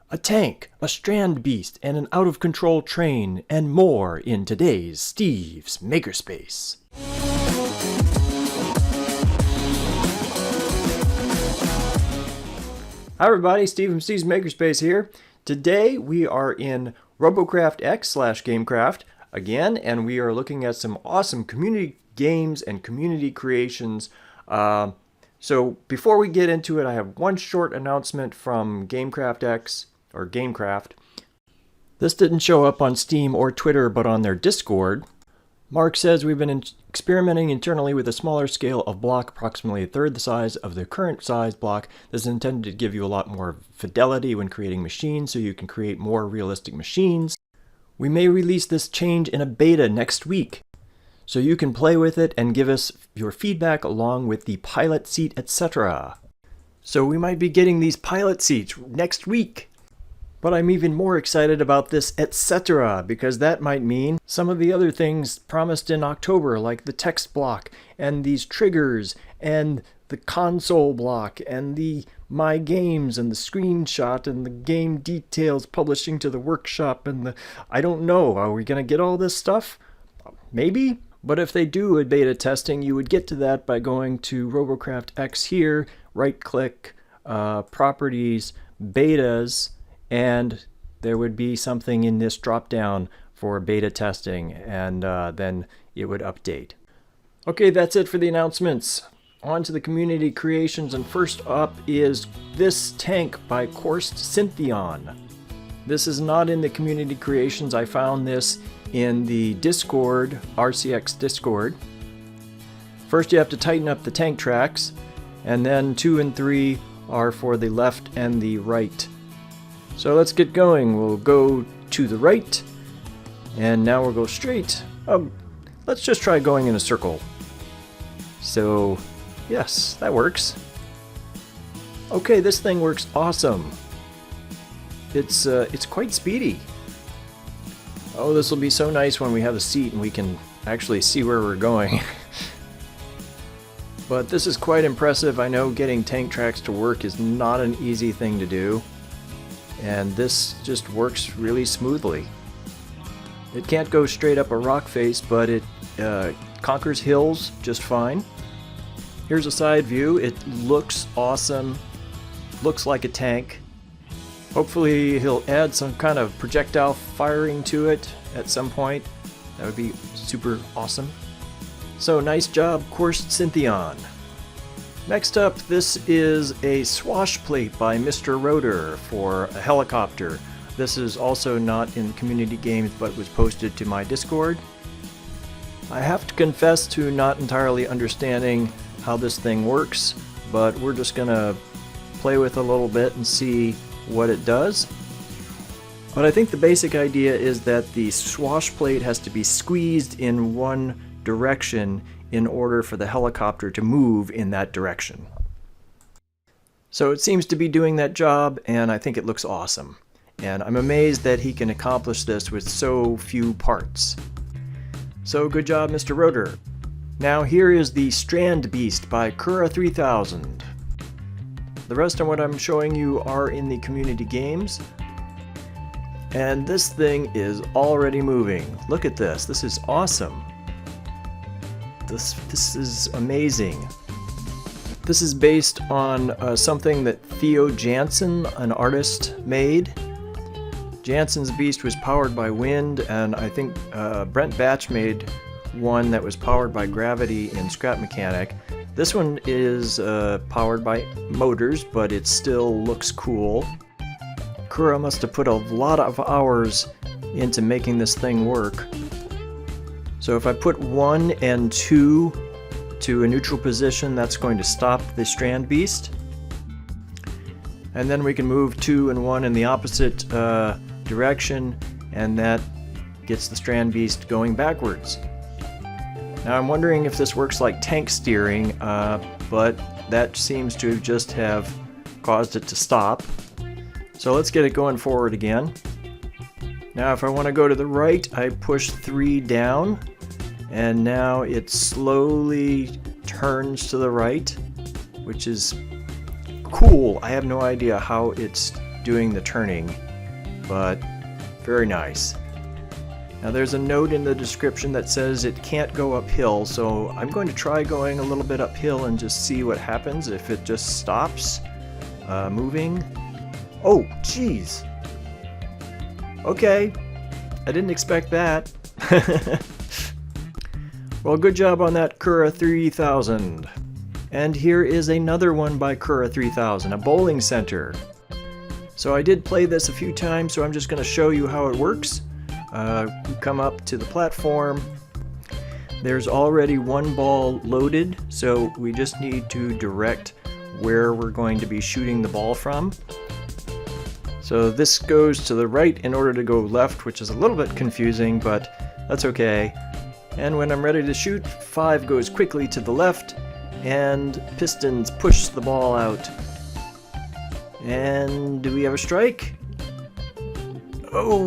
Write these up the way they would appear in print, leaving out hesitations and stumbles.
a tank, a Strandbeast, and an out-of-control train, and more in today's Steve's Makerspace. Hi everybody, Steve from Steve's Makerspace here. Today we are in Robocraft X / Gamecraft again, and we are looking at some awesome community games and community creations. So before we get into it, I have one short announcement from Gamecraft X, or Gamecraft. This didn't show up on Steam or Twitter, but on their Discord. Mark says we've been experimenting internally with a smaller scale of block, approximately a third the size of the current size block. This is intended to give you a lot more fidelity when creating machines, so you can create more realistic machines. We may release this change in a beta next week, so you can play with it and give us your feedback along with the pilot seat, etc. So we might be getting these pilot seats next week. But I'm even more excited about this etc. because that might mean some of the other things promised in October, like the text block and these triggers and the console block and the my games and the screenshot and the game details publishing to the workshop and the I don't know, are we going to get all this stuff? Maybe. But if they do a beta testing, you would get to that by going to Robocraft X here, right click, properties, betas, and there would be something in this drop down for beta testing, and then it would update. Okay, that's it for the announcements. On to the community creations, and first up is this tank by Coursed Syntheon. This is not in the community creations. I found this in the Discord, RCX Discord. First you have to tighten up the tank tracks, and then 2 and 3 are for the left and the right. So let's get going. We'll go to the right, and now we'll go straight. Let's just try going in a circle. So, yes, that works. Okay, this thing works awesome. It's quite speedy. Oh, this will be so nice when we have a seat and we can actually see where we're going. But this is quite impressive. I know getting tank tracks to work is not an easy thing to do. And this just works really smoothly. It can't go straight up a rock face, but it conquers hills just fine. Here's a side view. It looks awesome. Looks like a tank. Hopefully he'll add some kind of projectile firing to it at some point. That would be super awesome. So nice job, Coursed Syntheon. Next up, this is a swashplate by Mr. Rotor for a helicopter. This is also not in community games, but was posted to my Discord. I have to confess to not entirely understanding how this thing works, but we're just gonna play with it a little bit and see what it does. But I think the basic idea is that the swashplate has to be squeezed in one direction in order for the helicopter to move in that direction. So it seems to be doing that job, and I think it looks awesome. And I'm amazed that he can accomplish this with so few parts. So good job, Mr. Rotor. Now here is the Strandbeast by Kura 3000. The rest of what I'm showing you are in the community games. And this thing is already moving. Look at this. This is awesome. This is amazing. This is based on something that Theo Jansen, an artist, made. Jansen's beast was powered by wind, and I think Brent Batch made one that was powered by gravity in Scrap Mechanic. This one is powered by motors, but it still looks cool. Kura must have put a lot of hours into making this thing work. So if I put 1 and 2 to a neutral position, that's going to stop the Strandbeast. And then we can move 2 and 1 in the opposite direction, and that gets the Strandbeast going backwards. Now I'm wondering if this works like tank steering, but that seems to just have caused it to stop. So let's get it going forward again. Now if I want to go to the right, I push 3 down, and now it slowly turns to the right, which is cool. I have no idea how it's doing the turning, but very nice. Now there's a note in the description that says it can't go uphill, so I'm going to try going a little bit uphill and just see what happens if it just stops moving. Oh, jeez. Okay, I didn't expect that. Well, good job on that, Kura 3000. And here is another one by Kura 3000, a bowling center. So I did play this a few times, so I'm just going to show you how it works. You come up to the platform. There's already one ball loaded, so we just need to direct where we're going to be shooting the ball from. So this goes to the right in order to go left, which is a little bit confusing, but that's okay. And when I'm ready to shoot, 5 goes quickly to the left, and pistons push the ball out. And do we have a strike? Oh,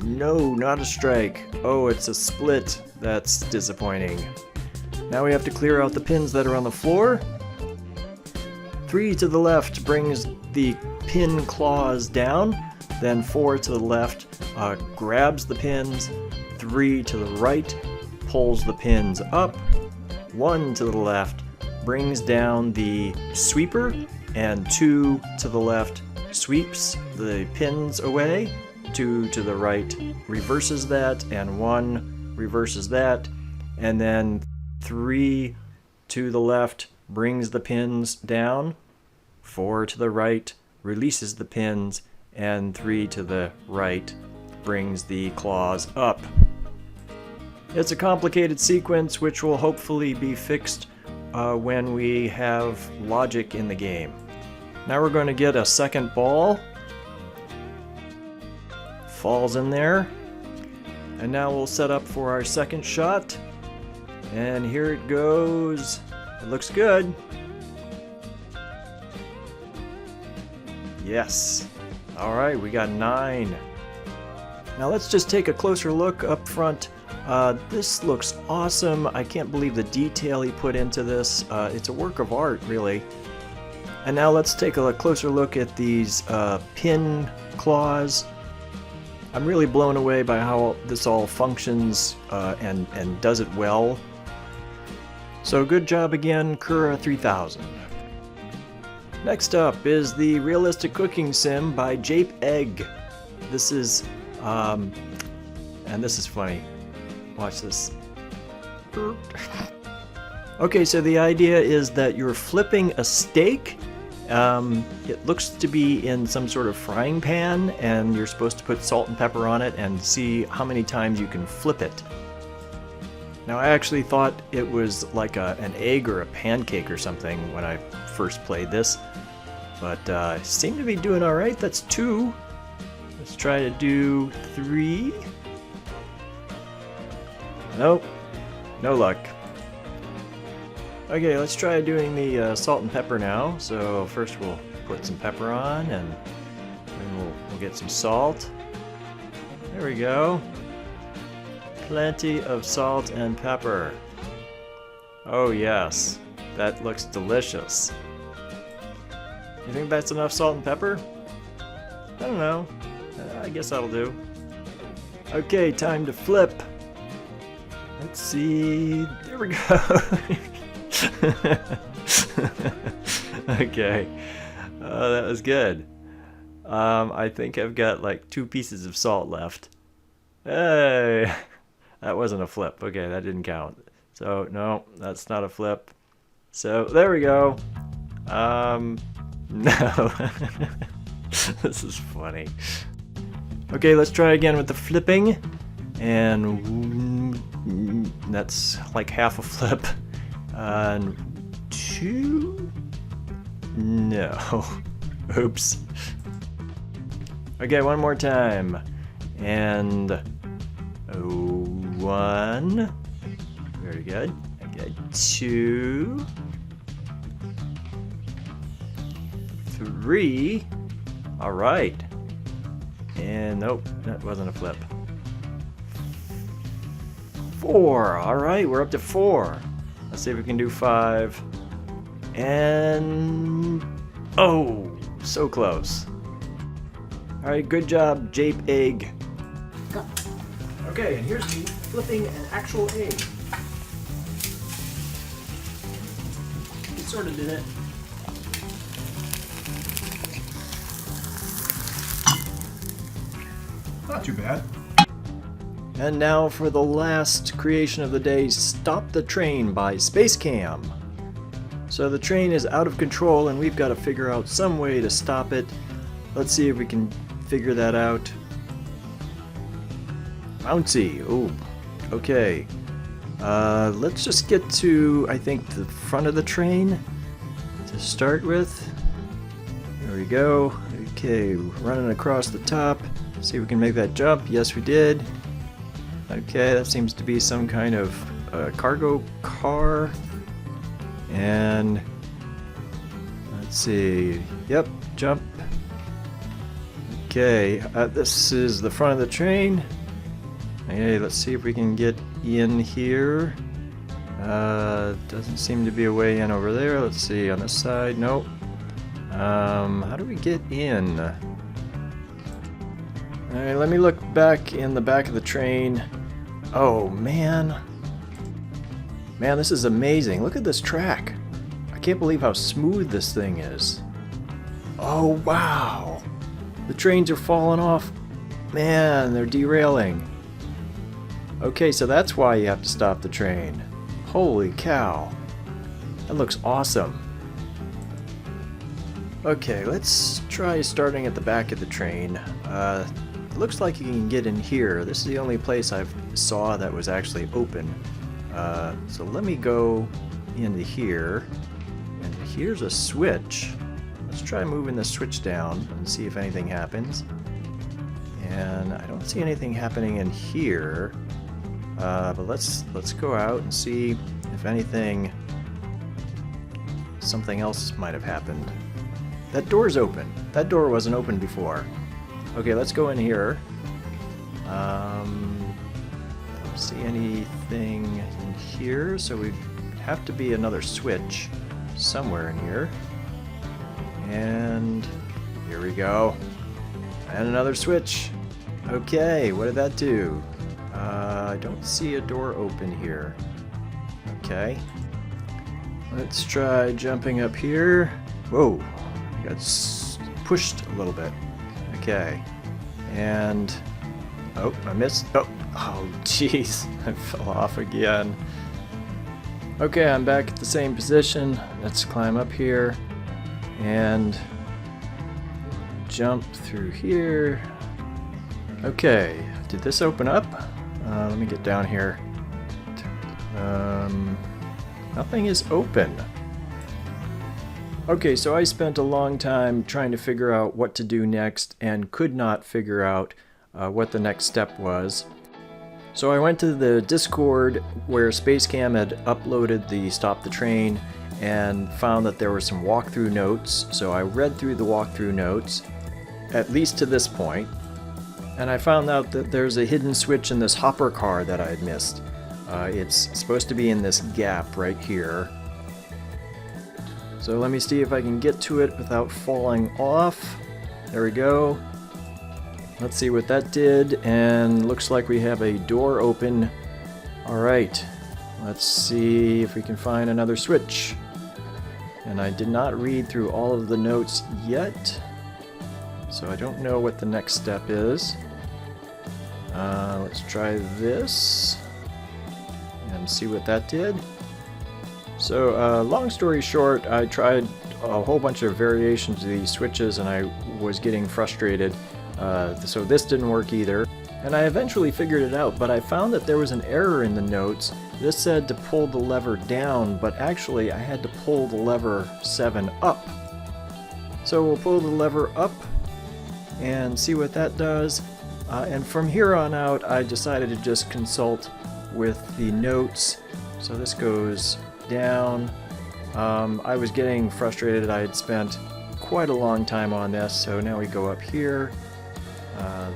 no, not a strike. Oh, it's a split. That's disappointing. Now we have to clear out the pins that are on the floor. 3 to the left brings the pin claws down, then 4 to the left grabs the pins, 3 to the right pulls the pins up, 1 to the left brings down the sweeper, and 2 to the left sweeps the pins away, 2 to the right reverses that, and 1 reverses that, and then 3 to the left brings the pins down, 4 to the right releases the pins, and 3 to the right brings the claws up. It's a complicated sequence which will hopefully be fixed when we have logic in the game. Now we're going to get a second ball. Falls in there. And now we'll set up for our second shot. And here it goes. It looks good. Yes. Alright, we got 9. Now let's just take a closer look up front. This looks awesome. I can't believe the detail he put into this. It's a work of art, really. And now let's take a closer look at these pin claws. I'm really blown away by how this all functions and does it well. So good job again, Kura 3000. Next up is the Realistic Cooking Sim by Jape Egg. This is, and this is funny. Watch this. Okay, so the idea is that you're flipping a steak. It looks to be in some sort of frying pan, and you're supposed to put salt and pepper on it and see how many times you can flip it. Now, I actually thought it was like an egg or a pancake or something when I first played this, but I seem to be doing all right. That's 2. Let's try to do 3. Nope, no luck. Okay, let's try doing the salt and pepper now. So first we'll put some pepper on, and then we'll get some salt. There we go. Plenty of salt and pepper. Oh yes, that looks delicious. You think that's enough salt and pepper? I don't know. I guess that'll do. Okay, time to flip. Let's see. There we go. Okay. That was good. I think I've got like 2 pieces of salt left. Hey! That wasn't a flip. Okay, that didn't count. So, no, that's not a flip. So, there we go. No. This is funny. Okay, let's try again with the flipping. And that's like half a flip. And 2? No. Oops. Okay, one more time. And 1. Very good. Okay, 2. 3. All right. And nope, that wasn't a flip. 4. All right, we're up to 4. Let's see if we can do 5. And oh, so close. Alright, good job, Jape Egg. Okay, and here's me flipping an actual egg. We sort of did it. Not too bad. And now for the last creation of the day, Stop the Train by Space Cam. So the train is out of control and we've got to figure out some way to stop it. Let's see if we can figure that out. Bouncy. Oh, okay. Let's just get to, I think, the front of the train to start with. There we go. Okay, running across the top. See if we can make that jump. Yes, we did. Okay, that seems to be some kind of cargo car. And let's see. Yep, jump. Okay, this is the front of the train. Okay, let's see if we can get in here. Doesn't seem to be a way in over there. Let's see, on this side. Nope. How do we get in? Alright, let me look back in the back of the train. Oh, man. Man, this is amazing. Look at this track. I can't believe how smooth this thing is. Oh, wow. The trains are falling off. Man, they're derailing. Okay, so that's why you have to stop the train. Holy cow. That looks awesome. Okay, let's try starting at the back of the train. It looks like you can get in here. This is the only place I saw that was actually open. So let me go into here. And here's a switch. Let's try moving the switch down and see if anything happens. And I don't see anything happening in here. But let's go out and see if anything, something else might have happened. That door's open. That door wasn't open before. Okay, let's go in here. Don't see anything in here, so we have to be another switch somewhere in here. And here we go. And another switch. Okay, what did that do? I don't see a door open here. Okay. Let's try jumping up here. Whoa, got pushed a little bit. Okay. And oh, I missed. Oh, jeez, I fell off again. Okay, I'm back at the same position. Let's climb up here and jump through here. Okay, did this open up? Let me get down here. Nothing is open. Okay, so I spent a long time trying to figure out what to do next and could not figure out what the next step was. So I went to the Discord where Spacecam had uploaded the Stop the Train and found that there were some walkthrough notes. So I read through the walkthrough notes, at least to this point, and I found out that there's a hidden switch in this hopper car that I had missed. It's supposed to be in this gap right here. So let me see if I can get to it without falling off. There we go. Let's see what that did, and looks like we have a door open. Alright, let's see if we can find another switch. And I did not read through all of the notes yet, so I don't know what the next step is. Let's try this and see what that did. So, long story short, I tried a whole bunch of variations of these switches and I was getting frustrated. So this didn't work either. And I eventually figured it out, but I found that there was an error in the notes. This said to pull the lever down, but actually I had to pull the lever 7 up. So we'll pull the lever up and see what that does. And from here on out, I decided to just consult with the notes. So this goes down. I was getting frustrated. I had spent quite a long time on this, so now we go up here.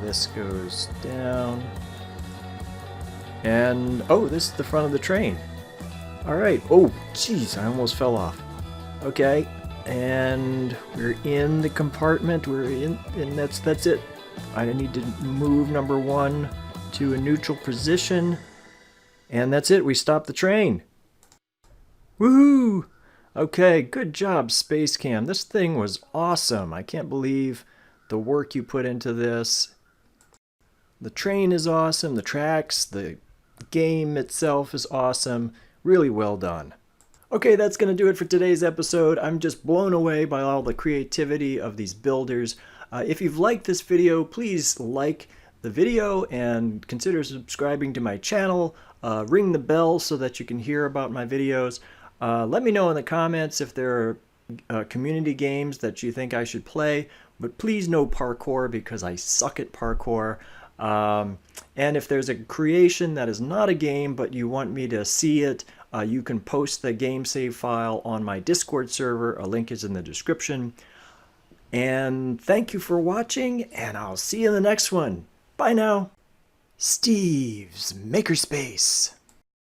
This goes down. And oh, this is the front of the train. Alright. Oh, jeez, I almost fell off. Okay, and we're in the compartment. We're in, and that's it. I need to move number 1 to a neutral position. And that's it, we stopped the train. Woohoo! Okay, good job, Space Cam. This thing was awesome. I can't believe the work you put into this. The train is awesome, the tracks, the game itself is awesome. Really well done. Okay, that's going to do it for today's episode. I'm just blown away by all the creativity of these builders. If you've liked this video, please like the video and consider subscribing to my channel. Ring the bell so that you can hear about my videos. Let me know in the comments if there are community games that you think I should play, but please no parkour because I suck at parkour. And if there's a creation that is not a game but you want me to see it, you can post the game save file on my Discord server. A link is in the description. And thank you for watching, and I'll see you in the next one. Bye now. Steve's Makerspace.